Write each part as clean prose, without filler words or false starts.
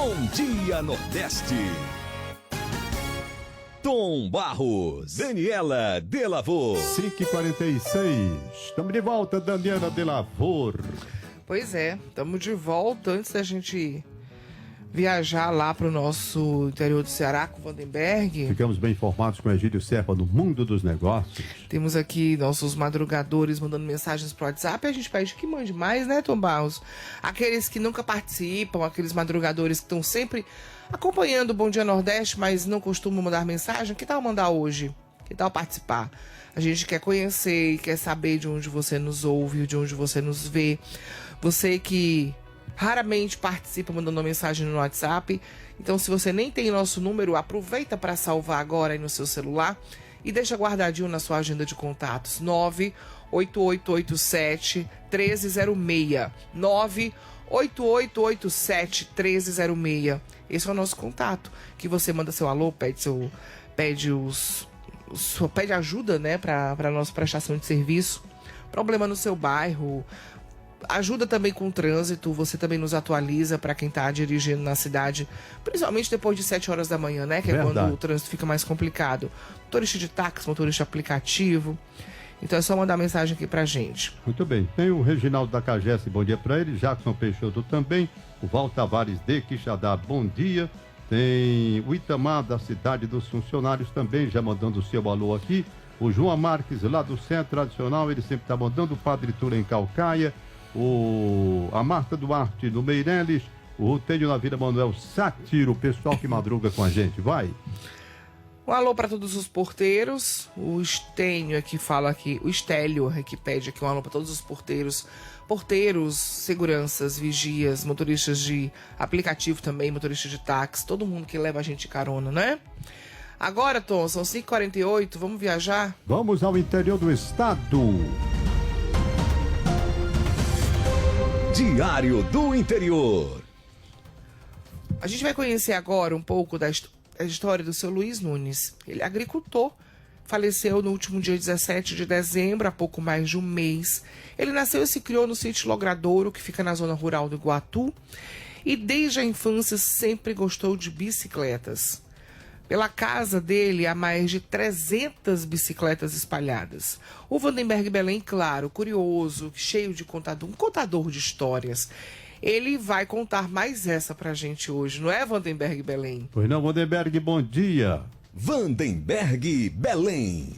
Bom Dia Nordeste. Tom Barros, Daniela Delavor. 5h46. Estamos de volta, Daniela Delavor. Pois é, estamos de volta. Antes da gente viajar lá para o nosso interior do Ceará com o Vandenberg. Ficamos bem informados com Egídio Serpa no mundo dos negócios. Temos aqui nossos madrugadores mandando mensagens pro WhatsApp. A gente pede que mande mais, né, Tom Barros? Aqueles que nunca participam, aqueles madrugadores que estão sempre acompanhando o Bom Dia Nordeste, mas não costumam mandar mensagem. Que tal mandar hoje? Que tal participar? A gente quer conhecer e quer saber de onde você nos ouve, de onde você nos vê. Você que raramente participa mandando uma mensagem no WhatsApp. Então, se você nem tem nosso número, aproveita para salvar agora aí no seu celular e deixa guardadinho na sua agenda de contatos. 98887-1306. 98887-1306. Esse é o nosso contato. Que você manda seu alô, pede ajuda, né, para nossa prestação de serviço. Problema no seu bairro. Ajuda também com o trânsito, você também nos atualiza para quem tá dirigindo na cidade, principalmente depois de 7 horas da manhã, né? Que é quando o trânsito fica mais complicado. Motorista de táxi, motorista de aplicativo. Então é só mandar mensagem aqui pra gente. Muito bem. Tem o Reginaldo da Cagesse, bom dia pra ele. Jackson Peixoto também. O Val Tavares de Quixadá, bom dia. Tem o Itamar da Cidade dos Funcionários também, já mandando o seu alô aqui. O João Marques lá do Centro Tradicional, ele sempre tá mandando. O Padre Tura em Calcaia. A Marta Duarte do Meireles, o Tenho na Vida Manuel Sátiro, o pessoal que madruga com a gente, vai. Um alô para todos os porteiros. O Estênio aqui fala aqui, o Estélio aqui pede aqui um alô para todos os porteiros, seguranças, vigias, motoristas de aplicativo também, motoristas de táxi, todo mundo que leva a gente de carona, né? Agora, Tom, são 5h48, vamos viajar? Vamos ao interior do estado. Diário do Interior. A gente vai conhecer agora um pouco da história do seu Luiz Nunes. Ele é agricultor, faleceu no último dia 17 de dezembro, há pouco mais de um mês. Ele nasceu e se criou no sítio Logradouro, que fica na zona rural do Iguatu, e desde a infância sempre gostou de bicicletas. Pela casa dele há mais de 300 bicicletas espalhadas. O Vandenberg Belém, claro, curioso, cheio de um contador de histórias. Ele vai contar mais essa pra gente hoje, não é, Vandenberg Belém? Pois não, Vandenberg, bom dia. Vandenberg Belém.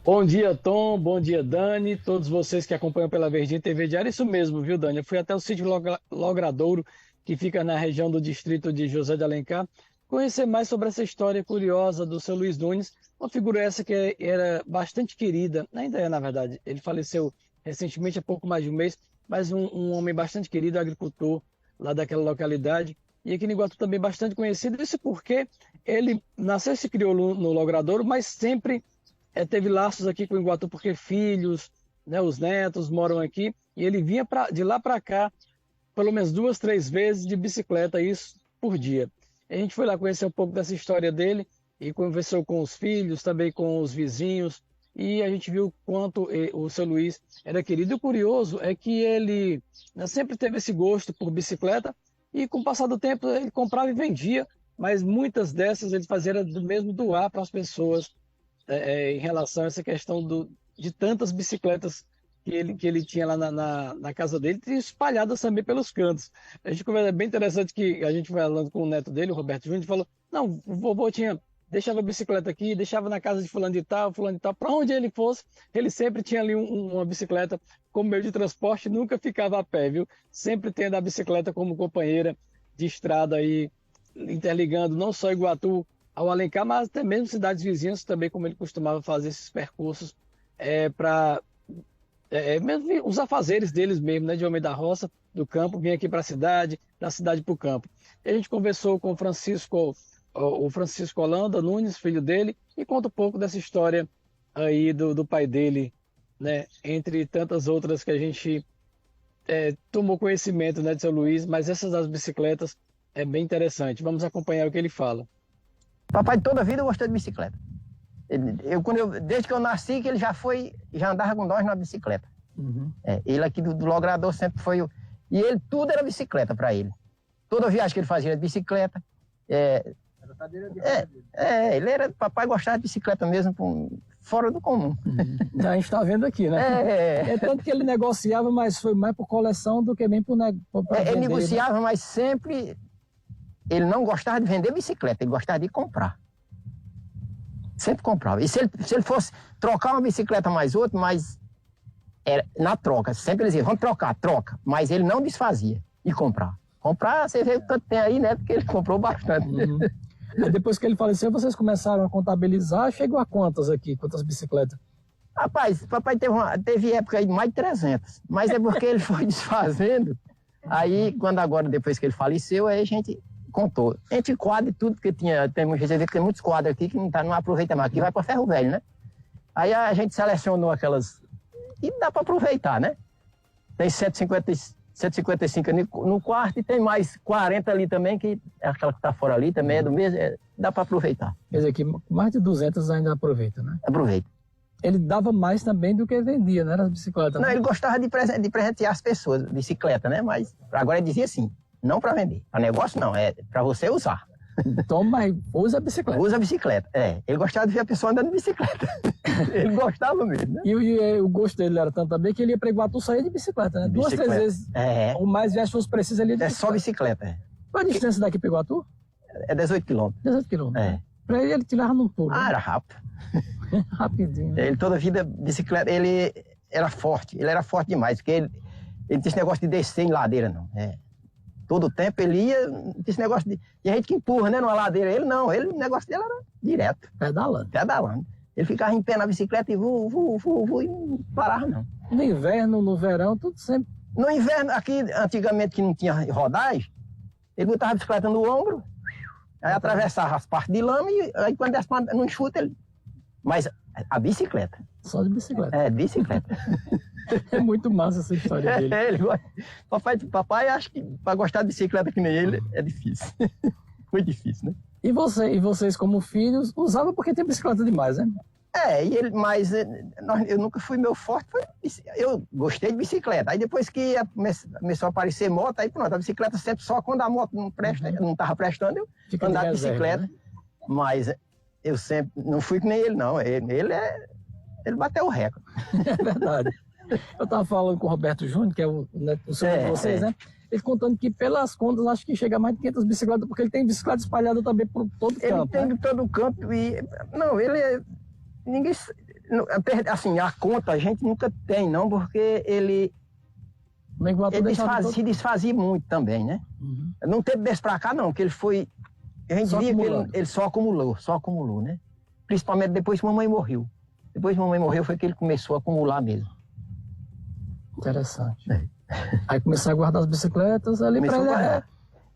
Bom dia, Tom, bom dia, Dani, todos vocês que acompanham pela Verdinha TV Diário. Isso mesmo, viu, Dani? Eu fui até o sítio Logradouro, que fica na região do distrito de José de Alencar, conhecer mais sobre essa história curiosa do seu Luiz Nunes, uma figura essa que era bastante querida, ainda é na verdade, ele faleceu recentemente, há pouco mais de um mês, mas um homem bastante querido, agricultor lá daquela localidade, e aqui no Iguatu também bastante conhecido, isso porque ele nasceu e se criou no Logradouro, mas sempre teve laços aqui com o Iguatu, porque filhos, né, os netos moram aqui, e ele vinha de lá para cá, pelo menos 2, 3 vezes de bicicleta, isso por dia. A gente foi lá conhecer um pouco dessa história dele e conversou com os filhos, também com os vizinhos, e a gente viu quanto o seu Luiz era querido. E o curioso é que ele sempre teve esse gosto por bicicleta e com o passar do tempo ele comprava e vendia, mas muitas dessas ele fazia do mesmo doar para as pessoas em relação a essa questão de tantas bicicletas que ele tinha lá na casa dele, e espalhadas também pelos cantos. A gente conversa, é bem interessante que a gente vai falando com o neto dele, o Roberto Júnior, e falou, não, o vovô deixava a bicicleta aqui, deixava na casa de fulano de tal, para onde ele fosse, ele sempre tinha ali uma bicicleta como meio de transporte, nunca ficava a pé, viu? Sempre tendo a bicicleta como companheira de estrada aí, interligando não só Iguatu ao Alencar, mas até mesmo cidades vizinhas também, como ele costumava fazer esses percursos para mesmo os afazeres deles mesmo, né, de homem da roça, do campo, vinha aqui para a cidade, da cidade para o campo. E a gente conversou com o Francisco Holanda Nunes, filho dele, e conta um pouco dessa história aí do pai dele, né, entre tantas outras que a gente tomou conhecimento, né, de seu Luiz, mas essas das bicicletas é bem interessante. Vamos acompanhar o que ele fala. Papai toda a vida gostou de bicicleta. Desde que eu nasci, que ele já andava com nós na bicicleta. Uhum. Ele aqui do Logrador sempre foi e ele, tudo era bicicleta para ele. Toda viagem que ele fazia era de bicicleta. Papai gostava de bicicleta mesmo, fora do comum. A gente está vendo aqui, né? É tanto que ele negociava, mas foi mais por coleção do que bem por vender, ele negociava, né? mas sempre ele não gostava de vender bicicleta, ele gostava de comprar. Sempre comprava. E se ele fosse trocar uma bicicleta mais outra, mas era na troca. Sempre ele dizia, vamos trocar, troca. Mas ele não desfazia e comprar. Comprar, você vê o tanto tem aí, né? Porque ele comprou bastante. Aí depois que ele faleceu, vocês começaram a contabilizar. Chegou a quantas aqui? Quantas bicicletas? Rapaz, papai teve época aí de mais de 300. Mas é porque ele foi desfazendo. Aí, depois que ele faleceu, aí a gente contou. A gente quadra tudo que tinha. Você vê que tem muitos quadros aqui que não aproveita mais. Que vai para ferro velho, né? Aí a gente selecionou aquelas... E dá para aproveitar, né? Tem 155 no quarto e tem mais 40 ali também, que é aquela que está fora ali também, é do mesmo, dá para aproveitar. Quer dizer que mais de 200 ainda aproveita, né? Aproveita. Ele dava mais também do que vendia, né? Era bicicleta. Não, ele gostava de presentear as pessoas, bicicleta, né? Mas agora ele dizia assim, não para vender. Para negócio não, é para você usar. Então, mas usa a bicicleta. Usa a bicicleta, Ele gostava de ver a pessoa andando de bicicleta. Ele gostava mesmo, né? E o gosto dele era tanto também que ele ia para Iguatu sair de bicicleta, né? Bicicleta. 2, 3 vezes. Ou mais viagens fosse preciso, ele ia de bicicleta. Só bicicleta, Qual a distância daqui para Iguatu? É 18 quilômetros. 18 quilômetros. Para ele tirava num pulo. Era rápido. Rapidinho. Né? Ele toda a vida, bicicleta, ele era forte demais, porque ele tinha esse negócio de descer em ladeira, não. Todo o tempo ele ia, esse negócio de... E a gente que empurra, né, numa ladeira. Ele não, o negócio dele era direto. Pedalando. Ele ficava em pé na bicicleta e e não parava, não. No inverno, no verão, tudo sempre. No inverno, aqui, antigamente, que não tinha rodagem, ele botava a bicicleta no ombro, aí atravessava as partes de lama e aí quando desce no enxuto, ele... Mas a bicicleta. Só de bicicleta. Bicicleta. É muito massa essa história dele. Ele gosta. Papai, acho que para gostar de bicicleta que nem ele, é difícil. Foi difícil, né? E vocês, como filhos, usavam porque tem bicicleta demais, né? Mas eu nunca fui meu forte. Eu gostei de bicicleta. Aí depois que começou a aparecer moto, aí pronto, a bicicleta sempre só quando a moto não presta, não estava prestando, eu andava de bicicleta. Né? Mas eu sempre não fui que nem ele, não. Ele bateu o recorde. É verdade. Eu estava falando com o Roberto Júnior, que é o senhor de vocês, né? Ele contando que, pelas contas, acho que chega a mais de 500 bicicletas, porque ele tem bicicleta espalhada também por todo canto. Ele tem de todo canto e... Não, ele é... Ninguém... Assim, a conta a gente nunca tem, não, porque ele se desfazia muito também, né? Uhum. Não teve desse pra cá, não, que ele foi... A gente via que ele só acumulou, né? Principalmente depois que mamãe morreu. Depois que mamãe morreu foi que ele começou a acumular mesmo. Interessante. Aí começou a guardar as bicicletas ali pra ele.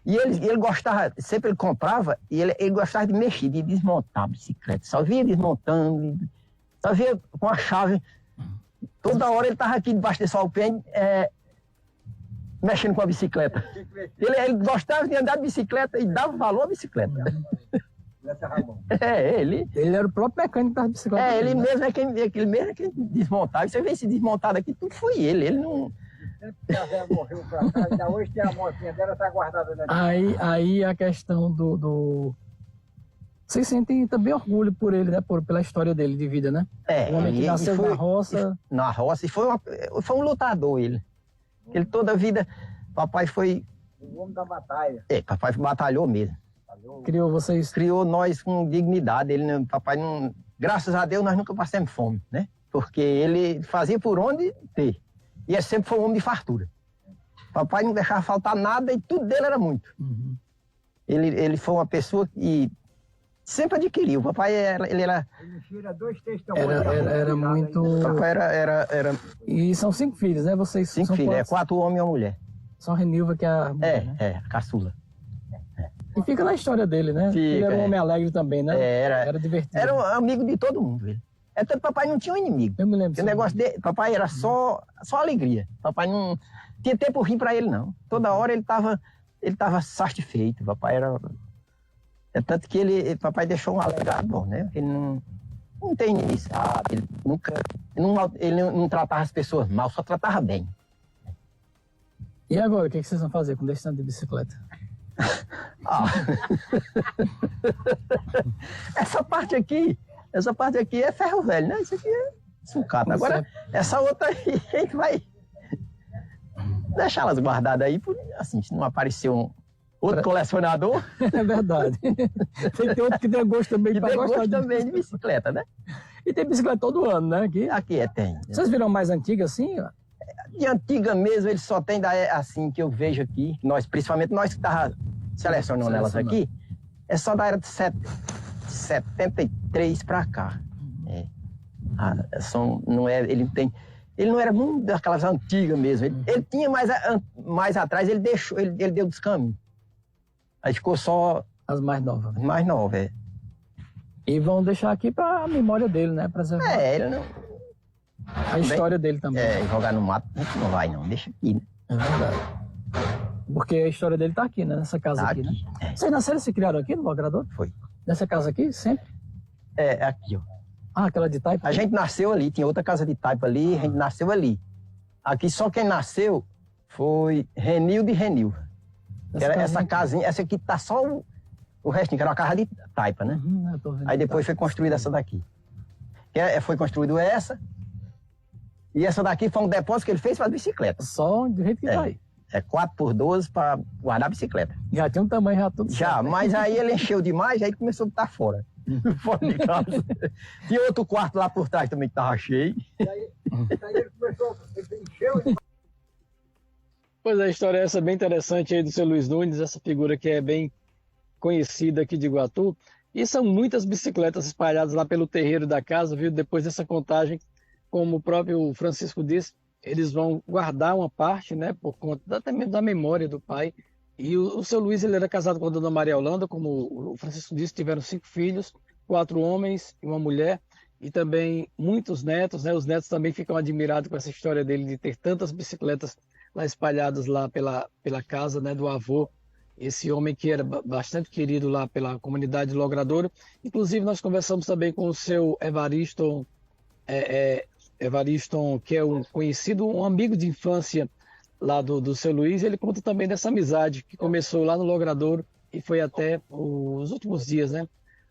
E ele gostava, sempre ele comprava, e ele gostava de mexer, de desmontar a bicicleta. Só via desmontando, só via com a chave. Toda hora ele estava aqui debaixo desse alpendre, mexendo com a bicicleta. Ele gostava de andar de bicicleta e dava valor à bicicleta. Ele era o próprio mecânico das bicicletas. Ele mesmo é quem desmontava. Você vê esse desmontado aqui, tudo foi ele. Ele não... A velha morreu pra cá, ainda hoje tem a motinha dela, tá guardada na Aí a questão do... Vocês sentem também orgulho por ele, né? Pela história dele de vida, né? O homem que nasceu na roça. Na roça, e foi um lutador ele. Ele toda a vida, papai foi... O homem da batalha. Papai batalhou mesmo. Criou vocês? Criou nós com dignidade. Papai não... Graças a Deus nós nunca passamos fome, né? Porque ele fazia por onde ter. E ele sempre foi um homem de fartura. Papai não deixava faltar nada e tudo dele era muito. Uhum. Ele foi uma pessoa que sempre adquiriu. Papai ele era... Ele tira 2 textos. Era muito... Papai era... E são 5 filhos, né? Vocês 5 filhos, 4 homens e uma mulher. Só Renilva que é a mulher, né? caçula. E fica na história dele, né? Ele era um homem alegre também, né? Era divertido. Era um amigo de todo mundo, ele. Tanto papai não tinha um inimigo. Eu me lembro. O negócio dele, papai era só alegria. Papai não tinha tempo ruim para ele, não. Toda hora ele tava satisfeito. Papai era... tanto que papai deixou um legado bom, né? Ele não tem inimizade, ele não tratava as pessoas mal, só tratava bem. E agora, o que vocês vão fazer com o desse tanto de bicicleta? Ah. Essa parte aqui é ferro velho, né? Isso aqui é sucata. Agora, essa outra aí, a gente vai deixar elas guardadas aí, assim, se não aparecer outro colecionador. É verdade. Tem que ter outro que dê gosto também. Que dê gosto também de bicicleta, né? E tem bicicleta todo ano, né? Aqui tem. Vocês viram mais antigas assim? De antiga mesmo, ele só tem assim que eu vejo aqui. Principalmente nós que estávamos selecionando elas aqui, é só da era de 73 para cá. Ele não era muito daquelas antigas mesmo. Ele tinha mais atrás, ele deu descaminho. Aí ficou só as mais novas. Mais novas, é. E vão deixar aqui para a memória dele, né? Preservar. Ele não... A história dele também. Jogar no mato não vai não, deixa aqui, né? É verdade. Porque a história dele tá aqui, né? Nessa casa aqui, né? Vocês nasceram e se criaram aqui no Logrador? Foi. Nessa casa aqui, sempre? Aqui, ó. Ah, aquela de taipa? A gente nasceu ali, tinha outra casa de taipa ali, a gente nasceu ali. Aqui só quem nasceu foi Renildo e Renil. Essa casinha, essa aqui tá só o restinho, que era uma casa de taipa, né? Aí depois foi construída essa daqui. Foi construída essa. E essa daqui foi um depósito que ele fez para bicicleta. Só do jeito que tá aí. É 4x12 para guardar a bicicleta. Já tinha um tamanho já tudo já, certo, né? Mas aí ele encheu demais, aí começou a estar fora. Fora de casa. Tinha outro quarto lá por trás também que estava cheio. E aí ele começou, ele encheu. Pois a história é essa bem interessante aí do seu Luiz Nunes, essa figura que é bem conhecida aqui de Iguatu. E são muitas bicicletas espalhadas lá pelo terreiro da casa, viu? Depois dessa contagem, como o próprio Francisco disse, eles vão guardar uma parte, né, por conta até mesmo da memória do pai. E o seu Luiz, ele era casado com a dona Maria Holanda, como o Francisco disse, tiveram 5 filhos, 4 homens e uma mulher, e também muitos netos, né? Os netos também ficam admirados com essa história dele de ter tantas bicicletas lá espalhadas lá pela casa, né, do avô, esse homem que era bastante querido lá pela comunidade logradoura. Inclusive, nós conversamos também com o seu Evariston, que é um conhecido, um amigo de infância lá do seu Luiz. Ele conta também dessa amizade que começou lá no Logradouro e foi até os últimos dias, né,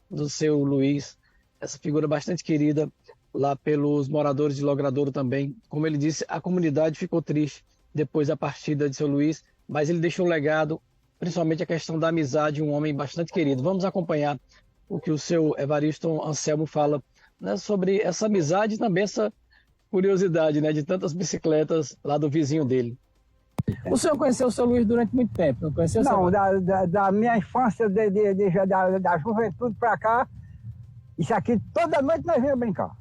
do seu Luiz, essa figura bastante querida lá pelos moradores de Logradouro também. Como ele disse, a comunidade ficou triste depois da partida de seu Luiz, mas ele deixou um legado, principalmente a questão da amizade, um homem bastante querido. Vamos acompanhar o que o seu Evariston Anselmo fala, né, sobre essa amizade e também essa curiosidade, né, de tantas bicicletas lá do vizinho dele. O senhor conheceu o seu Luiz durante muito tempo, não conheceu? Não, da minha infância, da juventude para cá, isso aqui, toda noite nós íamos brincar.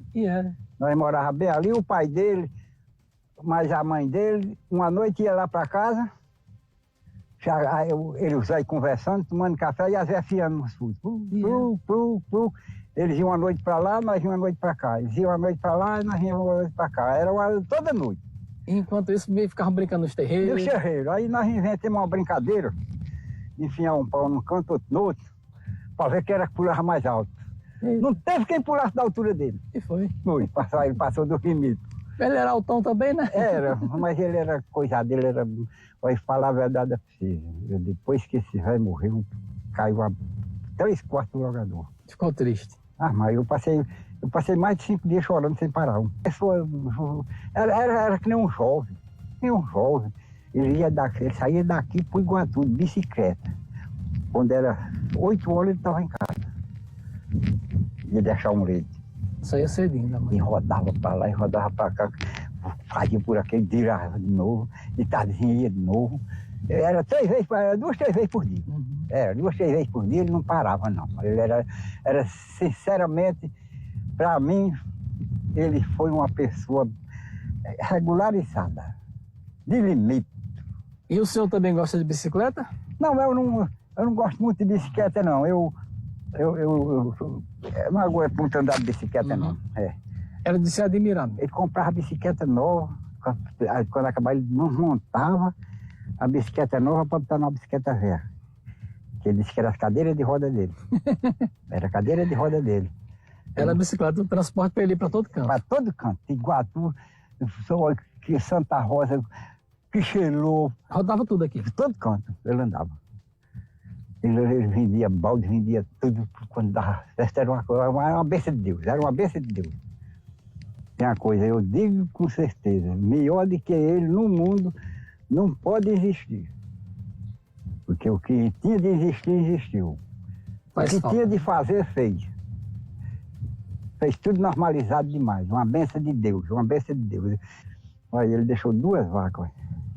Nós morávamos bem ali, o pai dele, mais a mãe dele, uma noite ia lá para casa, eles aí conversando, tomando café e as afiando nos Eles iam uma noite para lá, nós íamos uma noite para cá. Eles iam uma noite para lá, nós íamos uma noite para cá. Era toda noite. Enquanto isso, ficavam brincando nos terreiros? Nos terreiros. Aí nós inventamos uma brincadeira, enfiar um pau num canto, outro no outro, para ver quem era que pulava mais alto. Não teve quem pulasse da altura dele. E foi? Foi, ele passou do limite. Ele era altão também, né? Era, mas ele era coisado, ele era... Olha, falar a verdade é preciso. Depois que esse velho morreu, caiu a 3/4 do jogador. Ficou triste. Mas eu passei mais de 5 dias chorando sem parar. Era que nem um jovem. Ele saía daqui para o Iguatu, de bicicleta. Quando era 8 horas, ele estava em casa. Ia deixar um leite. Saía cedinho, né, mãe? E rodava para lá, e rodava para cá. Fazia por aqui, virava de novo. De tardezinha ia de novo. Era 2, 3 vezes por dia. Era 2, 3 vezes por dia, ele não parava, não. Ele era sinceramente, para mim, ele foi uma pessoa regularizada, de limite. E o senhor também gosta de bicicleta? Não, eu não gosto muito de bicicleta, não. Eu não aguento muito andar de bicicleta, não. Era de se admirar. Ele comprava bicicleta nova, quando acabava ele montava a bicicleta nova para botar numa bicicleta velha. Que ele disse que era as cadeiras de roda dele. Era a cadeira de roda dele. Era a bicicleta, o transporte para ele ir para todo canto. Para todo canto. Iguatu, Santa Rosa, Quixelô. Rodava tudo aqui. De todo canto ele andava. Ele vendia balde, vendia tudo quando dava festa. Era uma bênção de Deus, era uma bênção de Deus. Tem uma coisa, eu digo com certeza, melhor do que ele no mundo não pode existir. Porque o que tinha de existir, existiu. O que tinha de fazer, fez. Fez tudo normalizado demais. Uma bênção de Deus, uma bênção de Deus. Olha, ele deixou 2 vacas. Olha.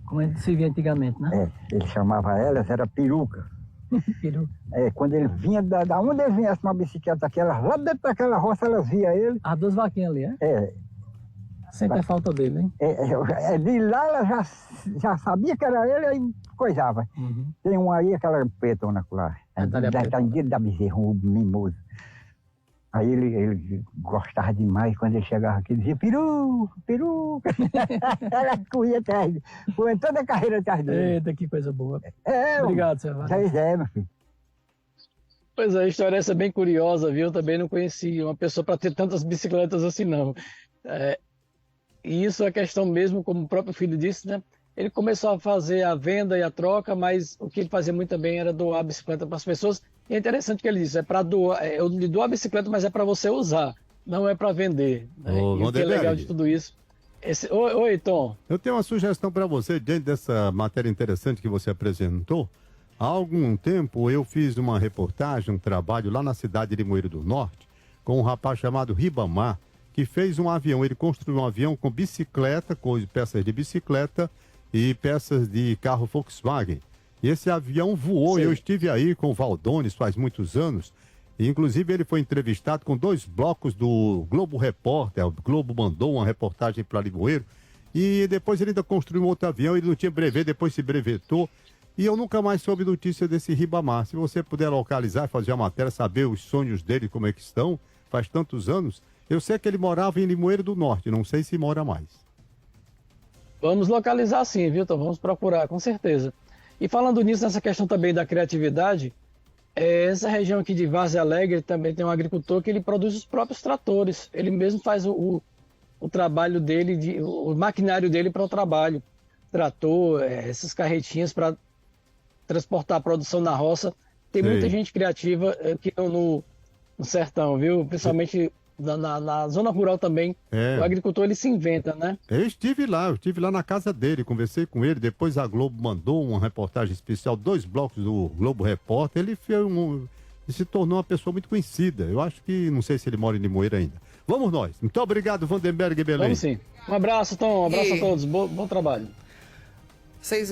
Como a gente se via antigamente, né? Ele chamava elas, era peruca. Peruca. Quando ele vinha, da onde ele viesse uma bicicleta, lá dentro daquela roça, elas via ele. As 2 vaquinhas ali, Sempre é falta dele, hein? De lá ela já sabia que era ele, aí coisava. Uhum. Tem um aí, aquela pretona lá. Da bezerra, um mimoso. Aí ele gostava demais, quando ele chegava aqui, ele dizia, peru. Ela corria atrás, foi toda a carreira atrás dele. Eita, que coisa boa. Obrigado, seu Evandro. Meu filho. Pois é, a história essa é bem curiosa, viu? Eu também não conhecia uma pessoa para ter tantas bicicletas assim, não. E isso é questão mesmo, como o próprio filho disse, né? Ele começou a fazer a venda e a troca, mas o que ele fazia muito também era doar a bicicleta para as pessoas. E é interessante que ele disse, é para doar, eu lhe dou a bicicleta, mas é para você usar, não é para vender. Né? E o que é legal de tudo isso. Oi, Tom. Eu tenho uma sugestão para você, diante dessa matéria interessante que você apresentou. Há algum tempo eu fiz uma reportagem, um trabalho lá na cidade de Limoeiro do Norte, com um rapaz chamado Ribamar, que fez um avião. Ele construiu um avião com bicicleta, com peças de bicicleta e peças de carro Volkswagen. E esse avião voou. Eu estive aí com o Valdones faz muitos anos. E, inclusive, ele foi entrevistado com 2 blocos do Globo Repórter. O Globo mandou uma reportagem para Limoeiro. E depois ele ainda construiu um outro avião. Ele não tinha brevet, depois se brevetou. E eu nunca mais soube notícia desse Ribamar. Se você puder localizar, fazer a matéria, saber os sonhos dele, como é que estão, faz tantos anos. Eu sei que ele morava em Limoeiro do Norte, não sei se mora mais. Vamos localizar sim, viu, Tom? Vamos procurar, com certeza. E falando nisso, nessa questão também da criatividade, essa região aqui de Várzea Alegre também tem um agricultor que ele produz os próprios tratores. Ele mesmo faz o trabalho dele, o maquinário dele para o trabalho. Trator, essas carretinhas para transportar a produção na roça. Tem muita gente criativa aqui no sertão, viu? Principalmente na zona rural também. O agricultor, ele se inventa, né? Eu estive lá na casa dele, conversei com ele. Depois a Globo mandou uma reportagem especial, 2 blocos do Globo Repórter. Ele se tornou uma pessoa muito conhecida. Eu acho que, não sei se ele mora em Limoeiro ainda. Vamos nós. Muito obrigado, Vandenberg Belém. Vamos sim. Um abraço, Tom. Um abraço a todos. Bom trabalho.